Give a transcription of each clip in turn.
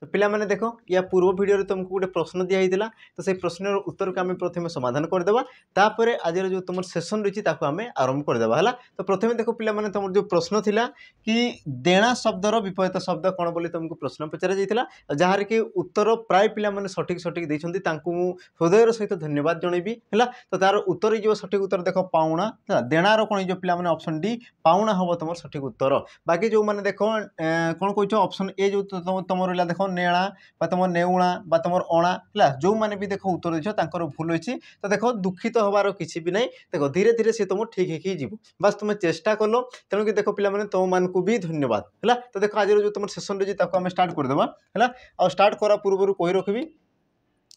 तो पिला माने देखो या पूर्व वीडियो रे तुमको गोटे प्रश्न दिया हितला तो से प्रश्न उत्तर को आम प्रथम समाधान करदेवा तापर आज जो तुम सेसन रही आम आरंभ करदेवा है। तो प्रथम देखो पिला माने तुम जो प्रश्न थिला कि देणा शब्दर विपरीत शब्द कौन बोली तुमको प्रश्न पचरा जाइतिला जार कि उत्तर प्राय पिला माने सठिक सठिक देइछन्ती तांकु हृदयर सहित धन्यवाद जनइबी है। तो तार उत्तर जो सठिक उत्तर देख पाउना देणार कौन जो पिला माने ऑप्शन डी पाउना हम तुम सठिक उत्तर। बाकी जो माने देखो कौन कहछ ऑप्शन ए जो तुम रहा देखो नेणा बा तुम नेउणा बा तुम अणा है जो मैंने भी देखो उत्तर देछ तांकर भूल होइछि। तो देखो दुखित हबार किसी भी नहीं देखो धीरे धीरे सी तुम ठीक है जीव बस तुम चेष्टा कल तेणुक देखो पिला माने तुम मानकु भी धन्यवाद है। तो देखो आज जो तुम सेशन रही आम स्टार्ट करदेवा है। आ स्टार्ट करा पूर्व कही रखी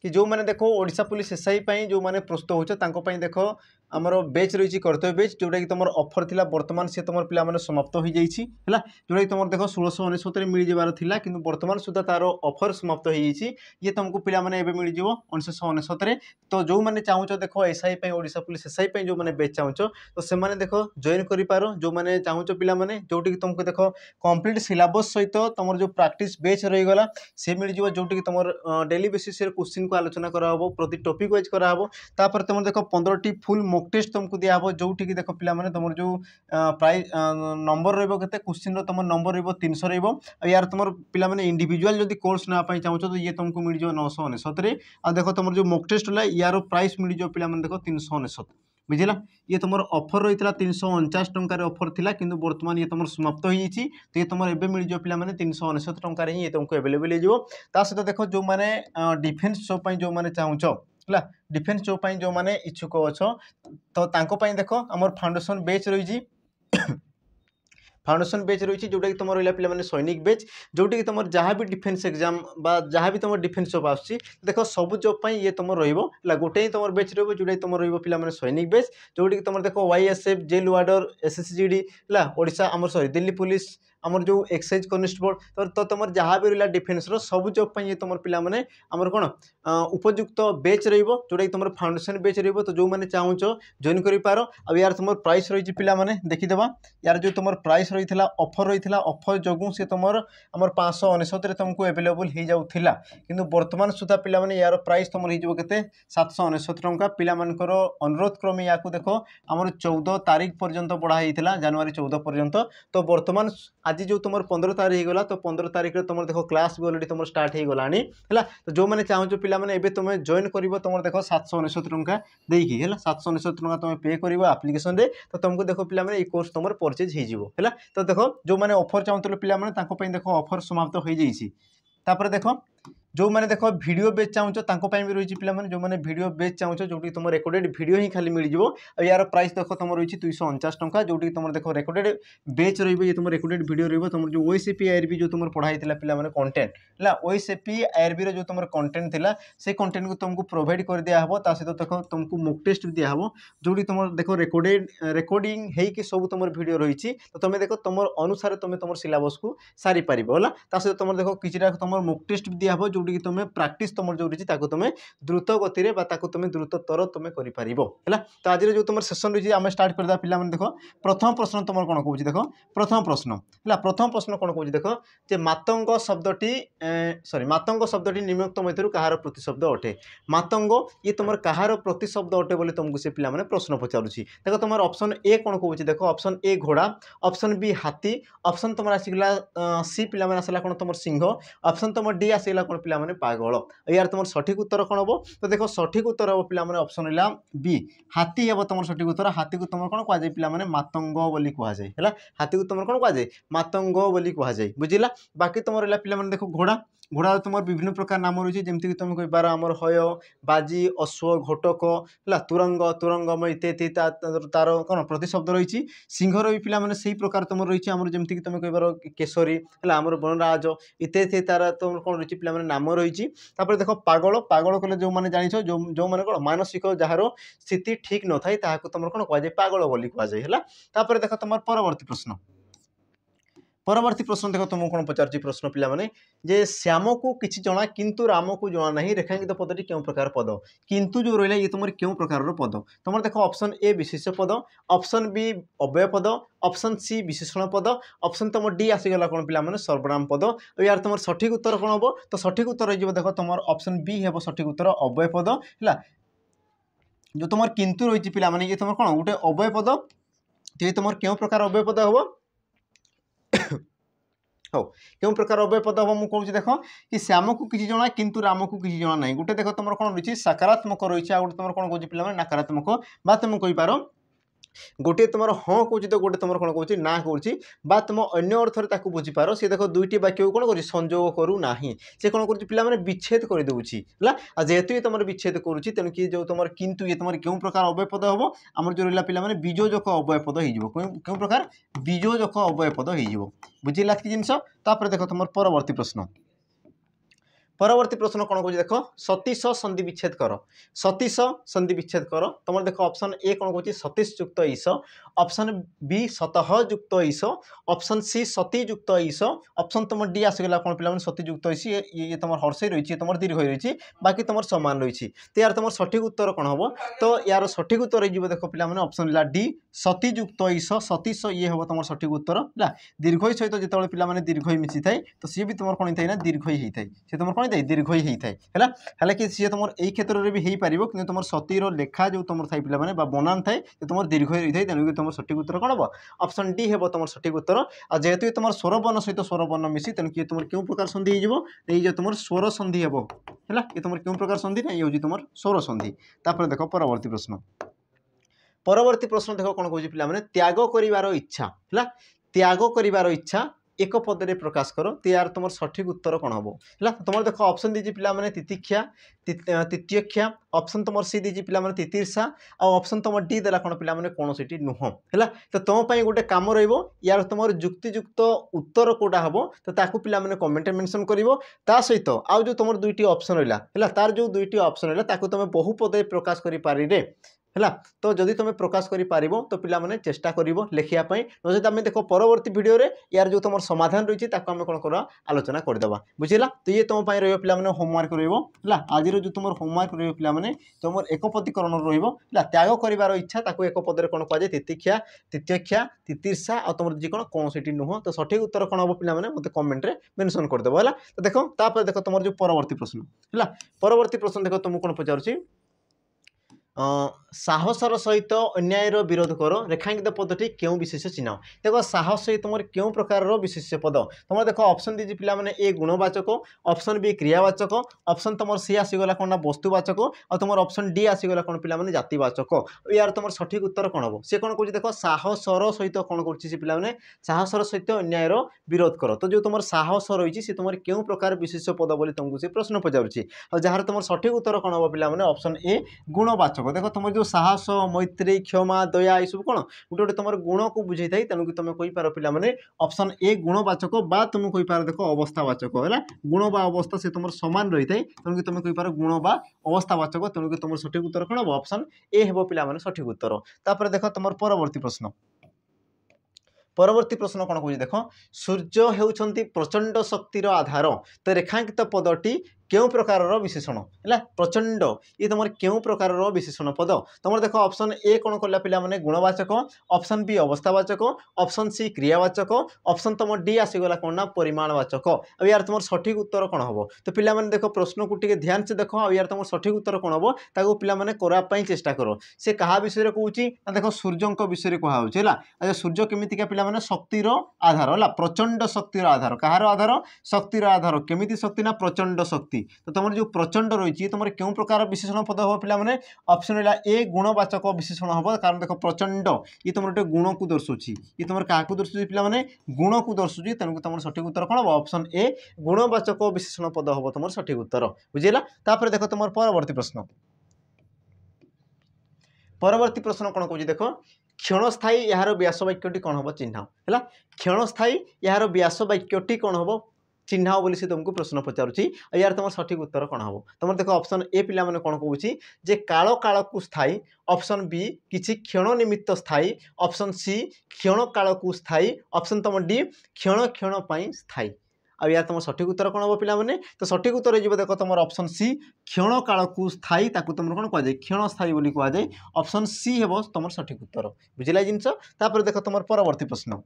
कि जो मैंने देखो ओडिशा पुलिस एसआई जो मैंने प्रस्तुत होता देखो आमर बेच रही कर्तव्य बेच जोटा कि तुम ऑफर थिला वर्तमान से तुम पिला माने समाप्त हो जाइए जोटा कि तुम देखो 1699 मिल जबार थिला किंतु वर्तमान सुधा तार ऑफर समाप्त हो जाइए ये तुमको पिला माने एबे मिल जिवो 1999। तो जो मैंने चाहूच देखो एसआई ओडिशा पुलिस एसआई जो मैंने बेच चाहूच तो से माने देखो जॉइन कर पारो जो मैंने चाहूच पिला माने जोटी कि तुमको देखो कंप्लीट सिलेबस सहित तुम जो प्रैक्टिस बेच रहीगला से मिल जिवो जोटी कि तुम डेली बेसिस क्वेश्चन को आलोचना कराहबो प्रति टॉपिक वाइज कराहबो। तापर तुम देखो 15टी फुल मॉक टेस्ट तुमको दियाहबो जोटी कि देखो पिला माने तुम जो प्राइस नंबर रहबो केते क्वेश्चन रो तुम नंबर रहबो 300 रहबो यार तुम पिला माने इंडिविजुअल जदी कोर्स ना पाई चाहूछ तो ये तुमको मिल जो 999 रे आ देखो तुम जो मॉक टेस्ट होला यार प्राइस मिल जो पिला माने देखो 399 बुझिला। ये तुम ऑफर रही 349 टंकार ऑफर थिला किंतु वर्तमान ये तुम समाप्त हो जाइए तो ये तुम एबे मिल जो पिला माने 399 टंकार ही ये तुमको अवेलेबल हो ता सहित देखो जो माने डिफेन्स जॉब पई जो माने चाहूछ है डिफेन्स जॉब पई जो माने इच्छुक अच्छो तो तांको पई देखो हमर फाउंडेशन बेच रही फाउंडेशन बेच रही जोटा कि तुम रहा पे सैनिक बेच जोटा कि तुम जहाँ भी डिफेन्स एग्जाम जहाँ भी तुम डिफेन्स जॉब आस देखो सब जॉब ये तुम रहा गोटे ही तुम बेच रोटा तुम पे सैनिक बेच जोटा कि तुम देखो YSF जेल वार्डर SSGD है ओडिशा आम सॉरी दिल्ली पुलिस आमर जो एक्साइज कनेस्टेबल तो तुम जहाँ भी रहा डिफेन्स सब जॉब ये तुम पे आमर कौन उपयुक्त बेच रोटा कि तुम फाउंडेशन बेच रो तो जो मैंने चाहूच जॉइन कर पार अब यार तुम प्राइस रही पे देखीदेवा यार जो तुम प्राइस रही ऑफर रही ऑफर जो सी तुम आम 599 तुमको एवेलेबल हो जाऊला किंतु वर्तमान सुधा पे यार प्राइस तुम होते 799 टंका पिलामानकर अनुरोध क्रमे या देखो आमर 14 तारीख पर्यंत बढ़ाई जनवरी 14 पर्यंत। तो वर्तमान आज जो तुम 15 तारीख होगा तो 15 तारीख तुम देखो क्लास भी अलरेडी तुम स्टार्ट हो गलानी है। तो जो मैंने चाहूँ पे तुम जॉइन कर तुम देखो 799 टंका देकी है 799 टंका तुम पे कर आप्लिकेसन रे तो तुमको देखो पे कोर्स तुम परचेज हो। तो देखो जो मैंने ऑफर चाहूले पे देखो ऑफर समाप्त हो जाइए। तापर देखो जो मैंने देखो वीडियो बेच चाहूच भी रही पे जो मैंने वीडियो बेच चाहूच जो तुम रेकर्डेड वीडियो ही खाली मिल जाव यार प्राइस देखो तुम रही 249 टंका जोटी तुम देखो रेकर्डेड बेच रही तुम रेकर्डेड वीडियो रही तुम जो OSCP IRB जो तुम पढ़ाई पे कंटेंट है OSCP IRB जो तुम कंटेंट थिला से कंटेंट को तुमको प्रोवाइड कर दिया हबो ता सहित देखो तुमको मॉक टेस्ट भी दिया हबो जोटी तुम देखो रेकर्डिंग हेकी सब तुम वीडियो रही तो तुम देखो तुम अनुसार तुम सिलेबस को सारी पार है ता सहित तुम देखो किछिटा तुम मॉक टेस्ट भी दिया हबो जोटी कि तुम प्रैक्टिस तुम जो रही तुम द्रुत गति में तुम द्रुततर तुम कर। तो आज जो तुम सेशन रही आम स्टार्ट करदा पिला देखो प्रथम प्रश्न तुम कौन कौन देखो प्रथम प्रश्न कौन कौन देखो जे मातंग शब्दटी सॉरी मातंग शब्दटी निम्नोक्त मध्य कहार प्रतिशब्द अटे मातंग ये तुम कहार प्रतिशब्द अटे बोली तुमको से पिला प्रश्न पचारुछि। देखो तुम ऑप्शन ए कौन कौन देखो ऑप्शन ए घोड़ा ऑप्शन बी हाथी ऑप्शन तुम आसगला सी पिला आसला कौन तुम सिंह ऑप्शन तुम डी आसगला कौन पिला पागल यार तुम सठिक उत्तर कौन हम तो देखो सठिक उत्तर हम पे ऑप्शन रहा बी हाथी हे तुम सठिक उत्तर हाथी को तुम कौन कहुए पे मातंग बोली कहुए है हाथी को तुम कौन कहुए मातंग बोली कहुए बुझिला। बाकी तुम रहा पे देखो घोड़ा घोड़ा तुम विभिन्न प्रकार नाम रही जमीक तुम कहींपार आमर हय बाजी अश्व घोटक है तुरंग तुरंगम इत्यादि तार कौन प्रतिशब्द रही सिंह रही पे से प्रकार तुम रही आम जमीक तुम कहींपार केशरी है आमर बनराज इत्यादि तार तुम कौन रही पे नाम रही। देखो पागल पागल कले जो मैंने जान जो मैंने कौन मानसिक जार स्थिति ठीक न था तुम कौन कहुए पागल बोली कहुए है। देखो तुम परवर्ती प्रश्न परवर्ती प्रश्न देख तुमको कौन पचार प्रश्न पिला जे श्याम को किसी जना किंतु राम को जना नहीं रेखांकित पदटी क्यों प्रकार पद किंतु जो रहा ये तुम क्यों प्रकार पद तुम देख ऑप्शन ए विशेष्य पद ऑप्शन बी अव्यय पद ऑप्शन सी विशेषण पद ऑप्शन तुम डी आसीगला कौन पिला सर्वनाम पद यार तुम सठिक उत्तर कौन हम तो सठिक उत्तर हो देख तुम ऑप्शन बी हे सठिक उत्तर अव्यय पद है जो तुम किंतु रही पिला ये तुम कौन गोटे अव्यय पद तो तुम क्यों प्रकार अव्यय पद हम हो क्यों प्रकार अव्यय पद हम मुझे देख कि श्याम को किसी जना किंतु राम को किसी जना नहीं गोटे देख तुम कौन रही सकारात्मक रही है गोटे तुम कौन कौन पिला नकारात्मक बा तुम कहींपार गोटे तुम हाँ कौच तो गोटे तुम कौन कौच ना कौच तुम अन्य अर्थ बुझीपार सी देख दुईटी वाक्य कौन कर संजोग करूना से कौन कर पिला विच्छेद कर दूसरी है जेहेतु ये तुम विच्छेद करुच्ची तेणु कि जो तुम किंतु ये तुम क्यों प्रकार अव्यय पद हम आम जो रहा पिला बीजोजक अव्यय पद हो क्यों प्रकार बीजोजक अव्यय पद हो बुझेगा कि जिनस देख तुम परवर्ती प्रश्न परवर्ती प्रश्न कौन कौन देख सतीश संधि विच्छेद कर सतीश संधि विच्छेद कर तुम देख ऑप्शन ए कौन कौन सतीश युक्त ईश ऑप्शन बी सतह युक्त ईश ऑप्शन सी सती युक्त ईश ऑप्शन तुम डी आसगला कौन पिला सती युक्त ईश ये तुम हर्षई रही तुम दीर्घ रही बाकी तुम समान रही तो यार तुम सठिक उत्तर कौन हम तो यार सठिक उत्तर हो देख पिला ऑप्शन है डी सती युक्त ईश सतीश ये हम तुम सठिक उत्तर है दीर्घ सहित जो पिला दीर्घ मिसी थाए तो सी भी तुम कौन होता है दीर्घ ही होता है तुम कौन दीर्घ ही होता है है कि सी तुम यही क्षेत्र में भी हो पार कि तुम सतीर लेखा जो तुम थाई पे बनान थाए तुम दीर्घ ही रही है तेणुक तुम सठिक उत्तर कौन हम ऑप्शन डी है तुम सठिक उत्तर आ जेहेतु तुम स्वर वर्ण सहित स्वर वर्ण मिसी तेणुक ये तुम क्यों प्रकार संधि हो तुम स्वर संधि हे ये तुम क्यों प्रकार संधि ना ये तुम स्वर संधि देख परवर्ती प्रश्न परवर्ती प्रश्न देख कौन कौन पिला त्याग करिवार इच्छा है त्याग करिवार इच्छा एक पदरे प्रकाश कर तो यार तुम सठिक उत्तर कौन हम है तुम देख ऑप्शन दीजिए पिला तितिक्षा तृतीयक्षा ऑप्शन तुम सी दीजिए पिला तितीर्षा और ऑप्शन तुम डी देला कौन पिला कौन सी नुह है तो तुम गोटे कम यार तुम युक्तियुक्त उत्तर कौटा हम तो ताकू पिला कमेंट मेंशन कर सहित आउ जो तुम दुईटी ऑप्शन रहा है तार जो दुईटी ऑप्शन रहा तुम बहुपदे प्रकाश कर पारे है तो जदि तुम प्रकाश कर तो पिला चेष्टा कर लिखापी नचेत आम देख परवर्ती भिडियो यार जो तुम समाधान रही है आम कौन कर आलोचना करदे बुझेगा तो ये तुम रही पिला होमवर्क रहा आज जो तुम होमवर्क रही पिला तुम एकपदीकरण रहा त्याग कर इच्छा एक पदे कौन कहुए तितिक्षा तृतीयक्षा तितीर्षा और तुम जी कौन कौन सी नुह तो सठिक उत्तर कौन हम पिला मतलब कमेंट मेंशन करदेव है तो देख तुम जो परवर्ती प्रश्न है परवर्ती प्रश्न देख तुमको कौन पचार साहसर सहित अन्यायर विरोध कर रेखांकित पदटी क्यों विशेष चिन्ह देख साहस सहित तुम क्यों प्रकार विशेष पद तुम देख ऑप्शन दीजिए पिला ए गुणवाचक ऑप्शन बी क्रियावाचक ऑप्शन तुम सी आसीगला कौन वस्तुवाचक और तुम ऑप्शन डी आसीगला कौन पिला जातिवाचक यार तुम सठिक उत्तर कौन हम सी कौन कह देख साहसर सहित कौन कर साहसर सहित अन्यायर विरोध कर तो जो तुम साहस रही है तुम क्यों प्रकार विशेष पद बोली तुमको से प्रश्न पचारुच्छी और जार तुम सठिक उत्तर कौन हम पिला ऑप्शन ए गुणवाचक देख तुम जो साहस मैत्री क्षमा दया ये सब कौन गोटे गोटे तुम गुण को बुझे था तेणुक तुम कहींपार पे ऑप्शन ए गुणवाचक बा तुम कहींपार देख अवस्थावाचक है गुण बा अवस्था से तुम सामान रही है तेणुक तुम कहींपार गुण बा अवस्थावाचक तेणुक तुम सठिक उत्तर कौन हम ऑप्शन ए हे पिला सठिक उत्तर तापर देख तुम परवर्ती प्रश्न परवर्ती प्रश्न कौन कह देख सूर्य होउछंती प्रचंड शक्तिर आधार तो रेखांकित पदटी क्यों प्रकार विशेषण है प्रचंड ये तुम क्यों प्रकार विशेषण पद तुम देख ऑप्शन ए कौन कला पिला गुणवाचक ऑप्शन बी अवस्थावाचक ऑप्शन सी क्रियावाचक ऑप्शन तुम डी आसीगला कौन ना परिमाणवाचक अब यार तुम सठिक उत्तर कौन हम तो पिला देख प्रश्न को टी ध्यान से देख यार तुम सठिक उत्तर कौन हम ताको पिला करने चेष्टा कर से क्या विषय कहूँ देख सूर्य विषय कहुच्छे सूर्य केमितिका पिला शक्तिर आधार है प्रचंड शक्तिर आधार कहार आधार शक्तिर आधार केमिति शक्ति ना प्रचंड शक्ति तो तुम जो प्रचंड रही तुम क्यों प्रकार विशेषण पद हम पे ऑप्शन है ए गुणवाचक विशेषण हम कारण देख प्रचंड ये तुम गोटे गुण को दर्शाऊँ ये तुम क्या दर्शाऊँ पे गुण को दर्शाऊँ तेणुक तुम सठिक उत्तर कौन हम ऑप्शन ए गुणवाचक विशेषण पद हम तुम सठिक उत्तर बुझेगा तापर देख तुम परवर्ती प्रश्न परवर्ती प्रश्न कौन कह देख क्षणस्थायी यार व्यास वाक्यटी कौन हम चिन्ह है क्षणस्थायी यार व्यास वाक्यटी कौन हम चिन्हाओ बोली से तुमको प्रश्न पचारुछि। यार तुम सठिक उत्तर कौन हम तुम देखो ऑप्शन ए पिला माने कौन कहूँ जे काल काल को स्थायी, ऑप्शन बी किछि क्षण निमित्त स्थायी, ऑप्शन सी क्षण काल को स्थायी, ऑप्शन तुम डी क्षण क्षण पई स्थायी। आ यार तुम सठिक उत्तर कौन हम पिला माने तो सठिक उत्तर हो देखो तुम ऑप्शन सी क्षण काल को स्थायी ताकू तुम कौन कह जाए क्षण स्थायी बोली कह जाए। ऑप्शन सी हेबो तुम सठिक उत्तर बुझिला जिनस। तापर देखो तुम परवर्ती प्रश्न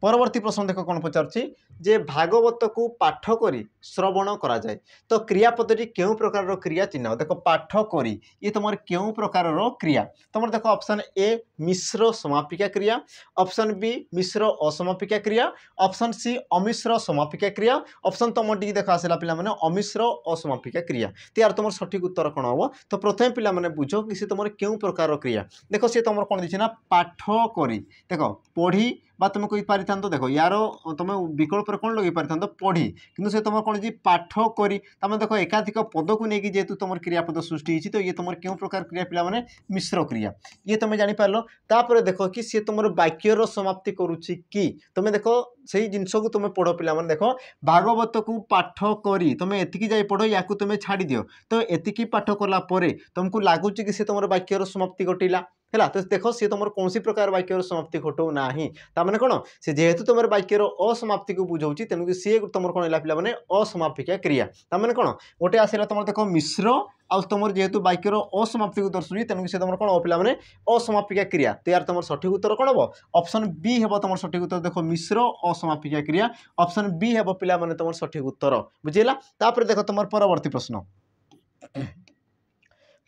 परवर्ती प्रश्न देख कौन पचारुछि जे भागवत को पाठ करी श्रवण करा जाए तो क्रियापदटी क्यों प्रकार क्रिया चिन्ह देखो पाठ करी ये तुम क्यों प्रकार क्रिया तुम देखो ऑप्शन ए मिश्र समापिका क्रिया, ऑप्शन बी मिश्र असमापिका क्रिया, ऑप्शन सी अमिश्र समापिका क्रिया, ऑप्शन तुम डी देख आसला पिला माने अमिश्र असमापिका क्रिया। तो यार तुम सठिक उत्तर कौन हम तो प्रथम पिला माने बुझ कि सी तुम क्यों प्रकार क्रिया देखो सी तुम कौन देछि ना पाठ करी देखो पढ़ी बा तुम कही पारि था देखो यार तुम विकल्प कौन लगे पारि था पढ़ी किंतु से तुम कौन जी पाठ करी तुम देखो एकाधिक पद को लेकिन जेहेतु तुम क्रियापद सृष्टि होती तो ये तुम क्यों प्रकार क्रिया पिला माने मिश्र क्रिया ये तुम जापर। तापर देखो कि सी तुम वाक्यर समाप्ति करुच्ची कि तुम देखो से जिनस को तुम पढ़ पिला माने देखो भागवत को पाठ करी तुम एतिकी जाई पढ़ या तुम छाड़ी दियो तो एतिकी पाठ कला तुमको लगुच कि सी तुम वाक्यर समाप्ति घटिला है तो देखो सी तुम कौन प्रकार वाक्यर समाप्ति घटो ना ताने कौन से जेहेतु तुम वाक्यर असमाप्ति को बुझाऊँ तेणुक सी तुम कौन है पे असमापिका क्रिया ताने कौन गोटे आसला तुम देखो मिश्र आ तुम जेहेतु वाक्यर असमाप्ति को दर्शाऊँ तेणुक से तुम कौन हो पे असमापिका क्रिया। तो यार तुम सठिक उत्तर कौन हम ऑप्शन बी हे तुम सठिक उत्तर देखो मिश्र असमापिका क्रिया ऑप्शन बी हे पिला माने तुम सठिक उत्तर बुझेगा। तापर देखो तुम परवर्ती प्रश्न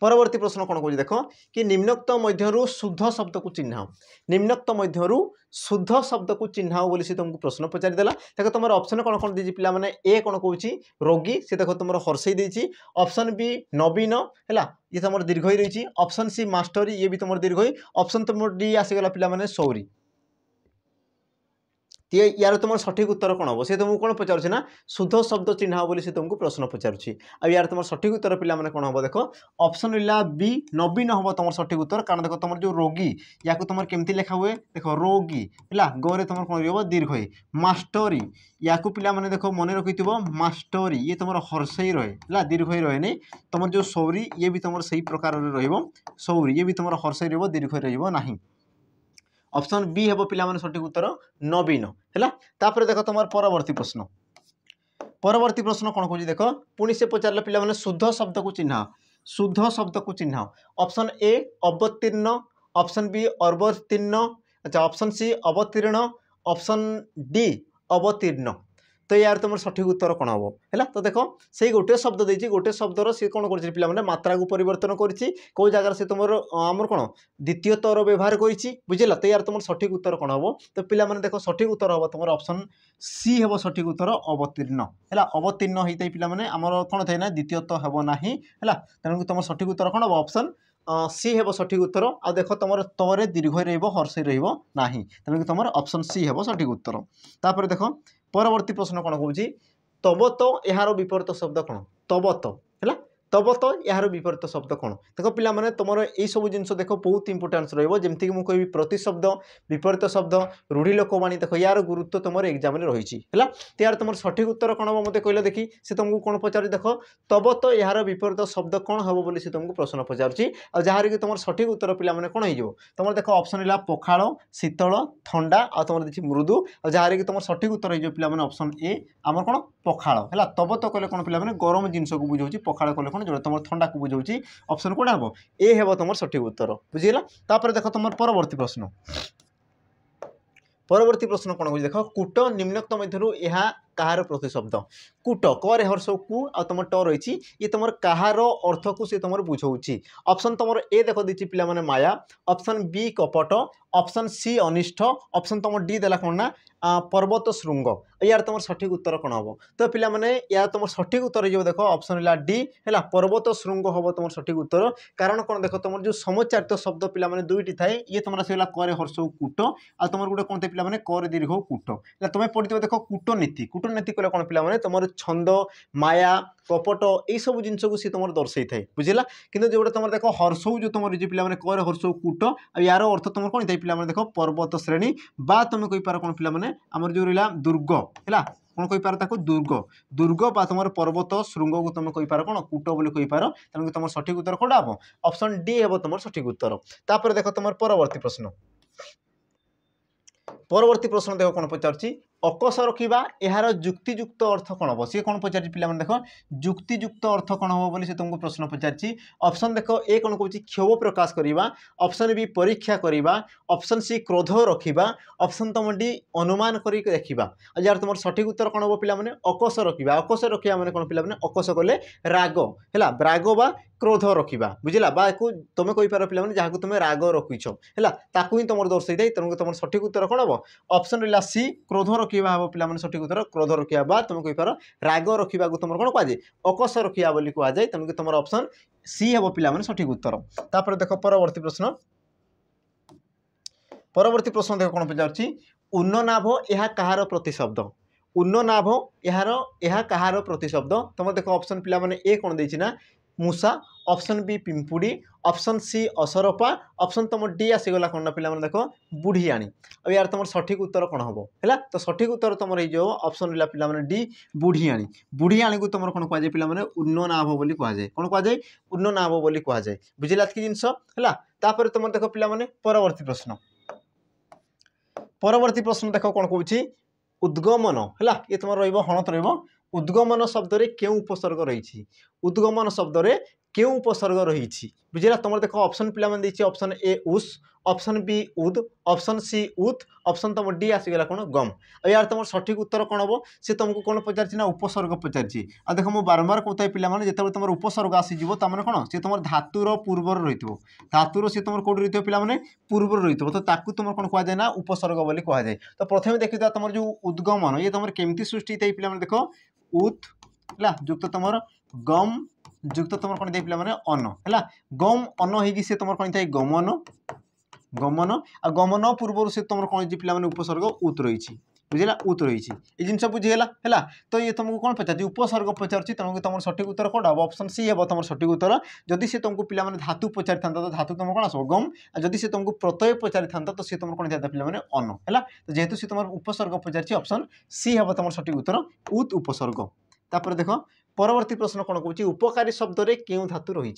परवर्ती प्रश्न कौन कह देख कि निम्नोक्त मध्यरु शुद्ध शब्द को चिन्हाओ निम्नोक्त मध्यरु शुद्ध शब्द को चिन्हाओ बोली से तुमको प्रश्न पचारिदेला देखो तुम ऑप्शन कौन कौन दीजिए पिला माने ए कौन कहूँ रोगी से देखो तुम हर्षई देछि, ऑप्शन बी नवीन है ये तुम दीर्घ रही, ऑप्शन सी मास्टरी ये भी तुम दीर्घ, ऑप्शन तुम डी आसीगला पिला माने सौरी। यार तुम सठिक उत्तर कौन हम से तुमको कौन पचारुछि ना शुद्ध शब्द चिन्ह बोली से तुमको प्रश्न पचारुछि। आ यार तुम सठिक उत्तर पिला माने कौन हम देखो ऑप्शन रहा बी नवीन हम तुम सठिक उत्तर कारण देखो तुम जो रोगी या तुम केमती लिखा हुए देखो रोगी है गोरे तुम कौन रही दीर्घ, मास्टरी या पिला माने देखो मन रखी मास्टरी ये तुम हर्षई रहे है दीर्घ रहे नहीं तुम जो सौरी ये भी तुम सही प्रकार सौरी ये भी तुम हर्षई रही दीर्घ रही। ऑप्शन बी हे पिला माने सठिक उत्तर नवीन है। तापर देखो तुम परवर्ती प्रश्न कौन कह देख पुणी से पचारे पिला माने शुद्ध शब्द को चिन्ह शुद्ध शब्द को चिन्ह ऑप्शन ए अवतीर्ण, ऑप्शन बी अवतीर्ण, अच्छा ऑप्शन सी अवतीर्ण, ऑप्शन डी अवतीर्ण। तो यार तुम सठिक उत्तर कौन हम है तो देखो से गोटे शब्द देती गोटे शब्दर सी कौन कर पे मात्रा को परिवर्तन कौ जगार से तुम आमर कौन द्वितीय तर व्यवहार बुझेगा। तो यार तुम सठिक उत्तर कौन हम तो पे देखो सठिक उत्तर हम तुम ऑप्शन सी हे सठिक उत्तर अवतीर्ण है अवतीर्ण होता है पे आमर कौन थे ना द्वितीय तो हम ना है तेणुक तुम सठिक उत्तर कौन हम ऑप्शन सी हे सठिक उत्तर। आ देख तुम तरे दीर्घ रर्षई रहा तेणुक तुम ऑप्शन सी हे सठिक उत्तर। तापर देख परवर्ती प्रश्न कौन कहूँ तबत यार विपरीत शब्द कौन तबत है तबत यार विपरीत शब्द कौन देख पिला माने तुम यही सब जिनस देख बहुत इंपोर्टान्स रही मुझे प्रति शब्द विपरीत शब्द रूढ़ी लोकवाणी देख यार गुरुत्व तुम एग्जाम रही है। तो यार तुम सठिक उत्तर कौन हम मत कहले देखी से तुमको कौन पचार देख तबत यार विपरीत शब्द कौन हम बोली से तुमको प्रश्न पचारुछि आ जहाँ कि तुम सठिक उत्तर पिला माने कौन हो तुम देख ऑप्शन है पखाल, शीतल, ठंडा आ तुम देखिए मृदु आ जहाँ कि तुम सठिक उत्तर हो पे ऑप्शन ए आम कौन पखाल है तबत कहले कौन पे गरम जिनस को बुझाऊँ पखाल कहले जो तुम ठंडा को बुझाऊँ ऑप्शन कौन हम ए हे तुम सठिक उत्तर बुझीगला। तापर देख तुम परवर्ती प्रश्न कौन कह देख कूट निम्नोक्त मध्यरु यह कहार प्रतिशब्द कूट क हर्ष कु आ तुम ट रही ये तुम कहार अर्थ को सी तुम बुझाऊँ। ऑप्शन तुम ए देख दी पे माया, ऑप्शन बी कपट, ऑप्शन सी अनिष्ठ, ऑप्शन तुम डी देला कौन ना पर्वत श्रृंग। यार तुम सठिक उत्तर कौन हम तो पे मैंने यार तुम सठिक उत्तर जो देख ऑप्शन है डी है पर्वत श्रृंग हम तुम सठिक उत्तर कारण कौन देख तुम जो समचारित शब्द पे दुईटी थाए ये तुम आसला क हर्ष कूट आ तुम गोटे कौन पे पे क दीर्घ कूट तुम पढ़ी देख कूटनीति कूटनीति कले कौन पे तुम छंद माया कपट यही सब जिन को सी तुम दर्शे थाए बुझेगा कि जो तुम देख हर्षौ जो तुम जो पे कर हर्षौ कूट आ यार अर्थ तुम कौन था पे देख पर्वत श्रेणी बा तुम कहींपार कौन पे आमर जो रहा दुर्ग है कौन कहींपार ताको दुर्ग दुर्ग बा तुम पर्वत श्रृंग को तुम कहींपार कौन कूट बोली कहींपार तेणुक तुम सठिक उत्तर कौटा हम ऑप्शन डी हे तुम सठिक उत्तर तापर देख तुम परवर्ती प्रश्न परवर्ती प्रश्न देख कौन पचार अकस रखा यार जुक्तियुक्त अर्थ कौन हम सी कौन पचार पे देख जुक्तियुक्त अर्थ कौन हम बोली तुमको प्रश्न पचार ऑप्शन देख ए कौन कौन क्षोभ प्रकाश करवा ऑप्शन बी परीक्षा करवा ऑप्शन सी क्रोध रखा ऑप्शन तुम डी अनुमान कर देखा यार तुम सठिक उत्तर कौन हम पे अकस रखा मैंने कौन पे अकस कले राग है राग बा क्रोध रखा बुझला बा तुम कहींपार पे जहाँ तुम राग रखीच है ही तुम दर्शे थाई तेणुक तुम सठिक उत्तर कौन हम ऑप्शन रहा सी क्रोध रखा हम पे सठिक उत्तर क्रोध रखा बा तुम कहींपार राग रखा तुम कौन कहुए अकस रखा बोली कहुए तेणुक तुम ऑप्शन सी हम पे सठिक उत्तर तापर देख परवर्ती प्रश्न देख कौन पचार उन्ननाभ यह कहार प्रतिशब्द उन्ननाभ यह कहार प्रतिशब्द तुम देख ऑप्शन पे ए कौन देना मूषा ऑप्शन बी पिंपुड़ी ऑप्शन सी असरपा ऑप्शन तुम डी आसीगला कौन पे देख बुढ़ियाणी अब यार तुम सठिक उत्तर कौन हम है तो सठिक उत्तर तुम जो ऑप्शन रहा पे डी बुढ़ियाणी बुढ़ियाणी को तुम कौन कहुए पे उन्ननाभ बोली कहुए कौन कहुए उन्ननाभ बोली कहुए बुझेगा कि जिनस है तुम देख पे परवर्ती प्रश्न देख कौन कौन उद्गमन है ये तुम हणत उद्गमन शब्द क्यों उपसर्ग रही उद्गमन शब्द क्यों उपसर्ग रही बुझेगा तुम देख ऑप्शन पे ऑप्शन ए उस ऑप्शन बी उद ऑप्शन सी उत ऑप्शन तुम डी आसीगला कौन गम अब यार तुम सठिक उत्तर कौन हम सी तुमको कौन पचार ना उपसर्ग पचार आ देख मुझे बारंबार कहता है पे जो तुम उपसर्ग आसीज तमें कौन सी तुम धातुर पूर्वर रही धातुर सी तुम कौट रही पे पूर्वर रही तो ताकू तुम कौन कहुए ना उपसर्ग बोली कहुए तो प्रथम देखिए तुम जो उद्गमन ये तुम केमती सृष्टि पे देख उत है युक्त तुम गम युक्त तुम कौन पे अन है गम अन हो तुम कौन था गमन गमन आ गमन पूर्व से तुम कौन पे उपसर्ग उत रही बुझेगा उत रही ये जिन बुझीगला है तो ये तुमको कौन पचार उपसर्ग पचार तेणुक तुम सठिक उत्तर कौन हम ऑप्शन सी हे तुम सठिक उत्तर जदि से तुमको पे धातु पचारि था तो धातु तुम कौन आस गम आ जदि से तुमको प्रत्यय पचारि था तो सी तुम कौन था पे अन है तो जेहेतु सी तुम उपसर्ग पचार ऑप्शन सी हे तुम सठिक उत्तर उत उपसर्ग तापर देख परवर्ती प्रश्न कौन कौन उपकारी शब्द क्यों धातु रही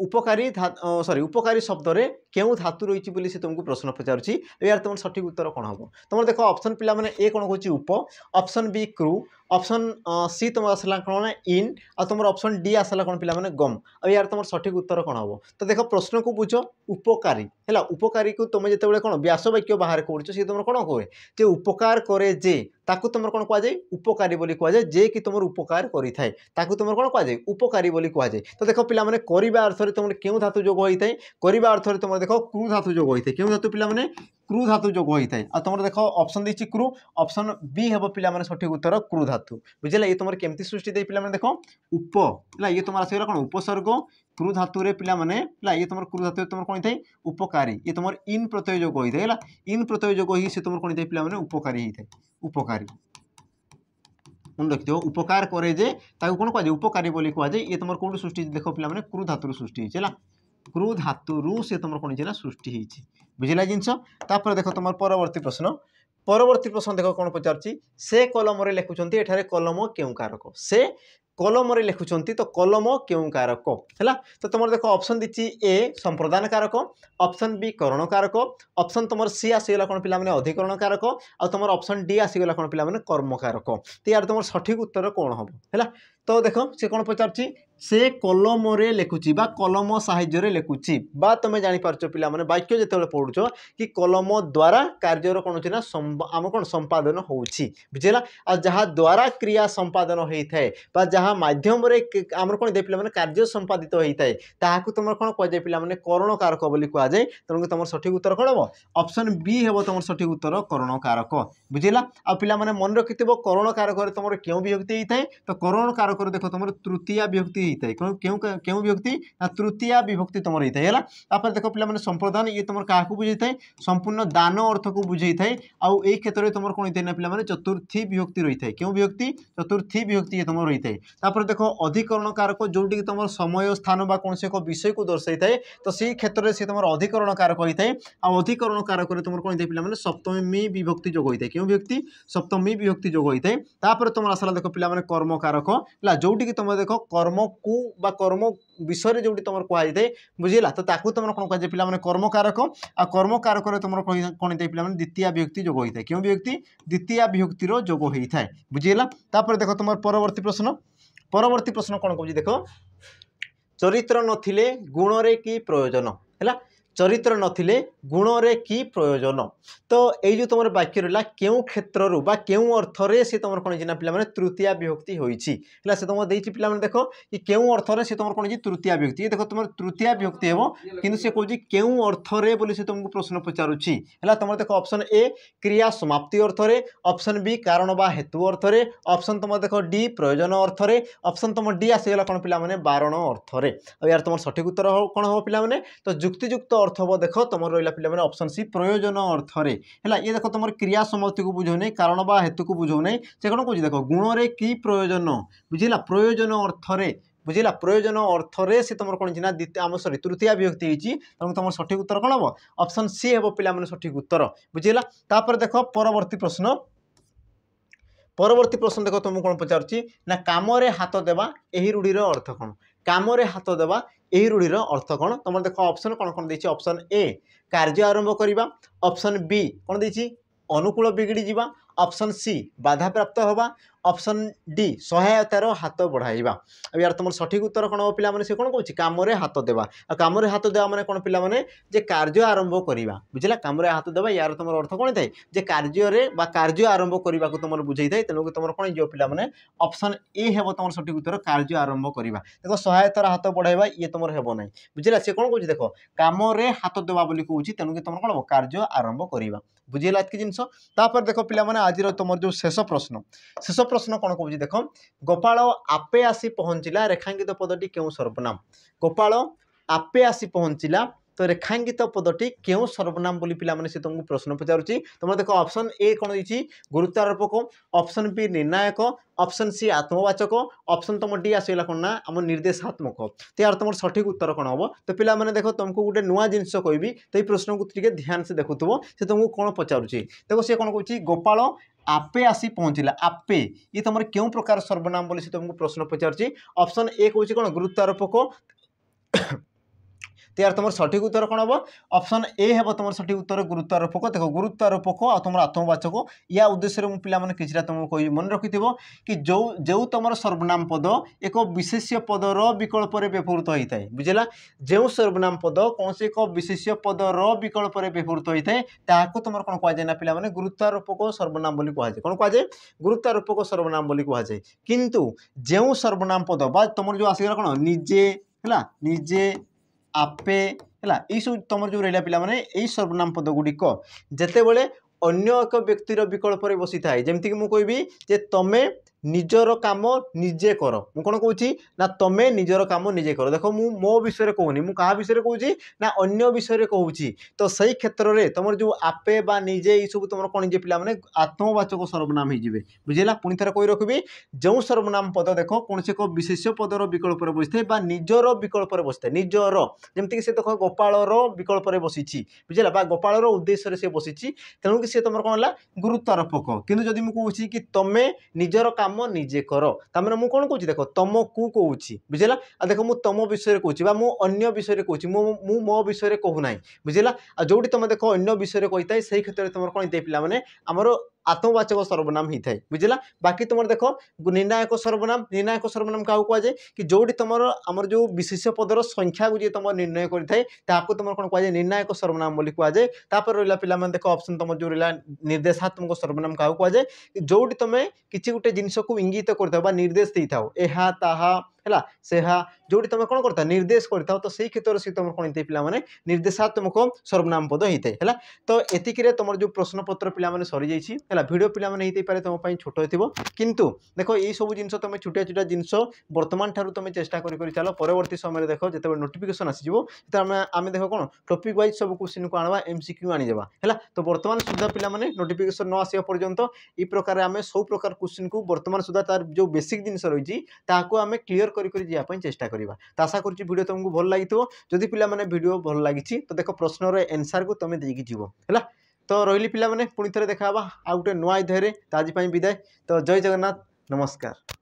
उपकारी शब्द क्यों धातु रही बोली से तुमको प्रश्न पचार यार तुम सठिक उत्तर कौन हम तुम देख ऑप्शन पे ए कौन कौन उप ऑप्शन बी क्रू ऑप्शन सी तुम आसला कौन इन आ तुम ऑप्शन डी आसला कौन पे गम अब यार तुम सठिक उत्तर कौन हम तो देख प्रश्न को बुझ उपकारी है उपकारी को तुम जो कौन व्यास वाक्य बाहर कर सी तुम कौन कहे जे उपकार करे जे ताकू तुम कौन कहुए उपकारी बोली कहुए जे कि तुम उपकार करें ताकू तुम कौन कहुए उपकारी बोली कहुए तो देख पे करवा अर्थ में तुम क्यों धातु जोग होता है करवा अर्थ में तुम देख क्रू धातु जोग होता है क्यों धातु पे क्रू धातु जोग होता है आ तुम देख ऑप्शन दी क्रू ऑप्शन बी हे पे सठिक उत्तर क्रू धातु बुझे ये तुम केमती सृष्टि दे पे देख उप है ये तुम आसगला कौन उपसर्ग क्रू धातु पे ये तुम क्रू धातु तुम कौन था उपकारी ये तुम इन प्रत्यय जोग होता है इन प्रत्यय जोग ही तुम कौन था पे उपकारी होता है उपकारी मन रखिथ उपकार करे जे ताकू कौन कहुए उपकारी बोली कहुए ये तुम कौट सृष्टि देख पे क्रू धातु सृष्टि है क्रू धातु से तुम कौन सृष्टि होती बुझेगा जिनस देख तुम परवर्ती प्रश्न देख कौन पचार से कलम लिखुंट एठारे कलम क्यों कारक से कलम लिखुंट तो कलम क्यों कारक है तो तुम देख ऑप्शन दी ए संप्रदान कारक ऑप्शन बी करण कारक ऑप्शन तुम सी आसीगला कौन पे अधिकरण कारक आ तुम ऑप्शन डी आसीगला कौन पे कर्म कारक तो यार तुम सठिक उत्तर कौन हम है तो देख से कौन पचार से कलम लिखुची कलम साहाय्य लिखुची तुम जापार पे वाक्य जो पढ़ुच कि कलम द्वारा कार्यर कौन ना आम कौन संपादन होगा आ जहाँ द्वारा क्रिया संपादन होता है जहाँ मध्यम आम कौन दे पे कार्य संपादित होता है ताकू तुम कौन कहुए पे करण कारक बोली कहुए तेणुक तुम सठिक उत्तर कौन हम ऑप्शन बी हे तुम सठिक उत्तर करण कारक बुझेगा आ पे मन रखि करण कारक तुम क्यों विभक्ति होता है तो करण कारक देख तुम तृतीया विभक्ति होता है क्यों विभक्ति ना तृतीय विभक्ति तुम होता है तापर देख पे संप्रदान ये तुम क्या बुझे था संपूर्ण दान अर्थ को बुझे था आउ यही क्षेत्र में तुम कौन होता है ना पे चतुर्थी विभक्ति रही है क्यों विभक्ति चतुर्थी विभक्ति ये तुम रही है तापर देख अधिकरण कारक जोटी तुम समय स्थान बा कौन से एक विषय को दर्शाई थाए तो सी क्षेत्र में सी तुम अधिकरण कारक होता है अधिकरण कारक तुम कौन होता है सप्तमी विभक्ति जोग होता है क्यों विभक्ति सप्तमी विभक्ति जोग होता है तापर तुम आसला देख पे कर्म कारक है जोटी कि तुम देख कर्म को बा कर्म विषय जोटी तुम कहुए बुझेगा तो ताकू तुम कौन कहुए पे कर्म कारक आ कर्म कारक तुम कौन होता है पे द्वितीय विभक्ति जोग होता है क्यों विभक्ति द्वितीय विभक्तिर जोग होता है बुझेगा तापर देख तुम परवर्ती प्रश्न कौन कह देख चरित्र नथिले गुण रे की प्रयोजन है चरित्र नथिले गुण रे की प्रयोजन तो ये जो तुम वाक्य रहा क्यों क्षेत्र बा क्यों अर्थरे सी तुम कौन पे तृतीय विभक्ति होती से तुम देती पे देख कि क्यों अर्थरे सी तुम कौन तृतीय विभक्ति देख तुम तृतीय विभक्ति हे कि सी कौन क्यों अर्थरे बोली से तुमको प्रश्न पचारुच्छी है तुम देख ऑप्शन ए क्रिया समाप्ति अर्थरे ऑप्शन बी कारण बा हेतु अर्थरे ऑप्शन तुम देख डी प्रयोजन अर्थरे ऑप्शन तुम डी आसीगला कौन पे बारण अर्थरे यार तुम सठिक उत्तर कौन हम पे तो युक्तियुक्त अर्थ हम देख तुम रहा पे ऑप्शन सी प्रयोजन अर्थरे है ये देख तुम क्रिया समाप्ति को बुझौ नहीं कारण बा हेतु को बुझौ नहीं से कौन कह देख गुण रे की प्रयोजन बुझेगा प्रयोजन अर्थरे बुझेगा प्रयोजन अर्थरे से तुम कौन ना आम सरी तृतीय विभक्ति होती तेणु तुम सठिक उत्तर कौन हम ऑप्शन सी हे पे सठिक उत्तर बुझेगा तापर देख परवर्ती प्रश्न देख तुमको कौन पचारुच्छी ना काम हाथ देवा यही रूढ़ीर अर्थ कौन काम हाथ देवा यही रूढ़ीर अर्थ कौन तुम देख ऑप्शन कौन कौन देखिए ऑप्शन ए कार्य आरंभ करवा ऑप्शन बी कौन देखिए अनुकूल बिगड़ी जावा ऑप्शन सी बाधा प्राप्त होगा ऑप्शन डी सहायतार हाथ बढ़ाइबा अब यार तुम सठिक उत्तर कौन हम पे से कौन कौन काम हाथ देवा काम हाथ देवा मैंने कौन पे कार्य आरंभ करवा बुझला काम हाथ देवा यार तुम अर्थ कौन थाए जे कार्य आरंभ करने को तुम बुझे थाए तेणुक तुम कौन जो पे ऑप्शन ए हे तुम सठिक उत्तर कार्य आरंभ करवा देख सहायतार हाथ बढ़ाइबा ये तुम हेब ना बुझला सी कौन कौन देख काम हाथ देवा कहूँ तेणुक तुम कौन कार्य आरंभ करवा बुझेगा एतकी जिनस तापर देख पे आज तुम जो शेष प्रश्न कौन कौन देख गोपाल आपे आसी पहुँचला रेखांकित पदटी क्यों सर्वनाम गोपाल आपे आसी पहुँचला तो रेखांकित पदटी क्यों सर्वनाम बोली पिलाने से तुमको प्रश्न पचारुच्छी तुम देख ऑप्शन ए कौन देती गुरुत्वारोपक ऑप्शन बी निर्णायक ऑप्शन सी आत्मवाचक ऑप्शन तुम डी आसला कौन ना आम निर्देशात्मक तो यार तुम सठिक उत्तर कौन हम तो पे देख तुमको गोटे नुआ जिनस कहबी तो ये प्रश्न को टे ध्यान से देखुव से तुमको कौन पचारुच्छी देखो सी कौन कह गोपाल आपे आसी पहुँचला आपे ये तुम क्यों प्रकार सर्वनाम बोली से तुमको प्रश्न पचारुच्छी ऑप्शन ए कौन कौन गुरुत्वारोपक तो यार तुम सठिक उत्तर कौन हम ऑप्शन ए हे तुम सठिक उत्तर गुरुत्वारोपक देख गुरुत्वारोपक आ तुम आत्मवाचक या उद्देश्य में पिलाने कि तुमको कह मन रखि कि जो तुम सर्वनाम पद एक विशेष्य पदर विकल्प व्यवहृत होता है बुझेगा जो सर्वनाम पद कौन से एक विशेष्य पदर विकल्प व्यवहृत होता है ताकू तुम कौन कहुए ना पे गुरुत्वारोपक सर्वनाम बोली कहुए कौन कहुए गुरुत्वारोपक सर्वनाम बोली कहुए किंतु जो सर्वनाम पद बा तुम जो आसगला कौन निजे है निजे आपे है सब तुम जो रहा पे यही सर्वनाम पद गुड़िक जिते बड़े अन्य एक व्यक्तिर विकल्प बसी थाए जमीक मुझे तमें निजर काम निजे कर मु कौन कहूँ ना तमें निजर काम निजे कर देख मु मो विषय कहूनी मु क्या विषय कहूँ ना अन्य विषय कहूँ तो सही क्षेत्र में तुम जो आपे बा निजे ये सब तुम कौन पे आत्मवाचक सर्वनाम हो बुझेगा पुणी थर कही रखी जो सर्वनाम पद देख कौन से विशेष्य पदर विकल्प बसी था निजर विकल्प बसी था निजर जमीक से देख गोपालर विकल्प बसी बुझेगा गोपालर उद्देश्य से बसी तेणुक सी तुम कौन है गुरुत्वारोपक किंतु जदि मुझे कि तमें निजर काम निजे कर तार मुझे कौन कहूँ देख तुमको कहूँ बुझेगा देख मुझ तुम विषय कहूँ मु अन्य विषय कहूँ मो विषय कहूना बुझेगा जो तुम देख अन्य विषय कही था से क्षेत्र में तुम कौन पे आमर आत्मवाचक सर्वनाम होता है बुझेगा बाकी तुम देख निर्णायक सर्वनाम क्या कहुए कि जोटी तुम आमर जो विशेष्य पदर संख्या को तुम निर्णय करें तुम कौन कहुए निर्णायक सर्वनाम बोली कहुए तापर रहा पे देख ऑप्शन तुम जो रहा निर्देशात्मक सर्वनाम क्या कहुए जोटी तुम किसी गोटे जिनस को इंगित कर निर्देश दे था है से जो तुम कौन करता निर्देश करता तो से क्षेत्र से तुम कौन होते पे निर्देशात्मक सर्वनाम पद होता है। तो एतिक तुम जो प्रश्न पत्र पे सरी जाइए भिडियो पे तुम छोट हो किंतु देख ये सब जिन तुम छोटिया छोटिया जिनस बर्तमान ठार तुम चेष्टा कर चल परवर्ती समय देख जो नोटिफिकेशन आसो आम देख कौन टॉपिक वाइज सब क्वेश्चन को आना एमसीक्यू आनीदेवा है। तो बर्तमान सुधा पे नोटिफिकेशन न आसा पर्यंत ये प्रकार आम सब प्रकार क्वेश्चन को बर्तमान सुधा तार जो बेसिक जिन रही आम क्लीयर कर चेष्टा करवा। तो आशा करुँच वीडियो तुमको भल लगी जदि पे वीडियो भल लगी तो देख प्रश्नर एनसार को तुम देकी जीव है। तो रही पे पुणी थे देखा आ गोटे नुआ अध्याय तो आज विदाय। तो जय जगन्नाथ नमस्कार।